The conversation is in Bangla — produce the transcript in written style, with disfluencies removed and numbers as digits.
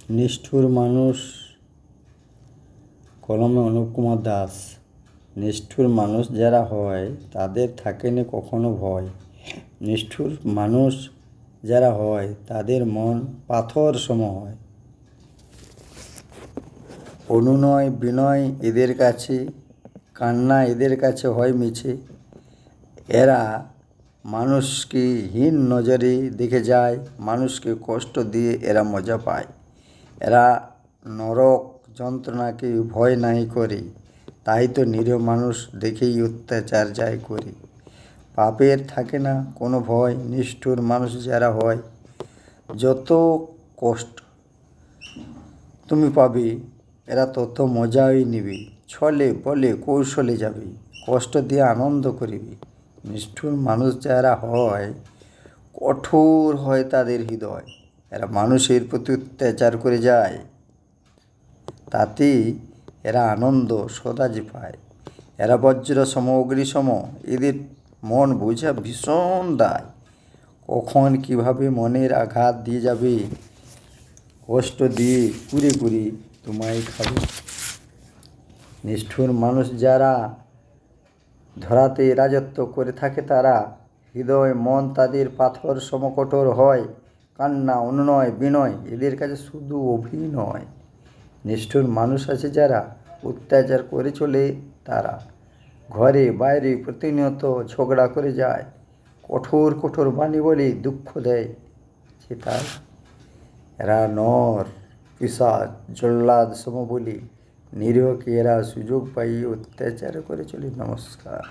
নিষ্ঠুর মানুষ। কলমে অনুপ কুমার দাস। নিষ্ঠুর মানুষ যারা হয় তাদের থাকেনি কখনো ভয়। নিষ্ঠুর মানুষ যারা হয় তাদের মন পাথর সম হয়। অনুনয় বিনয় এদের কাছে, কান্না এদের কাছে হয় মিছে। এরা মানুষকে হীন নজরে দেখে যায়, মানুষকে কষ্ট দিয়ে এরা মজা পায়। এরা নরক যন্ত্রণাকে ভয় নাই করে, তাই তো নিরীহ মানুষ দেখেই অত্যাচার যায় করে। পাপের থাকে না কোনো ভয়, নিষ্ঠুর মানুষ যারা হয়। যত কষ্ট তুমি পাবে এরা তত মজাই নিবে, ছলে বলে কৌশলে যাবে, কষ্ট দিয়ে আনন্দ করিবে। নিষ্ঠুর মানুষ যারা হয় কঠোর হয় তাদের হৃদয়, এরা মানুষের প্রতি অত্যাচার করে যায়, তাতে এরা আনন্দ সদা যে পায়। এরা বজ্র সম অগ্নি সম, এদের মন বোঝা ভীষণ দায়। কখন কিভাবে মনের আঘাত দিয়ে যাবে, কষ্ট দিয়ে কুরে কুরে তোমায় খাবে। নিষ্ঠুর মানুষ যারা ধরাতে রাজত্ব করে থাকে তারা, হৃদয় মন তাদের পাথর সমকঠোর হয়। কান্না অনুনয় বিনয় এদের কাছে শুধু অভিনয়। নিষ্ঠুর মানুষ আছে যারা অত্যাচার করে চলে, তারা ঘরে বাইরে প্রতিনিয়ত ঝগড়া করে যায়, কঠোর কঠোর বাণী বলে দুঃখ দেয় যে তার। এরা নর পিশাচ জল্লাদ সম বলি, নিরীহকে এরা সুযোগ পাই অত্যাচার করে চলে। নমস্কার।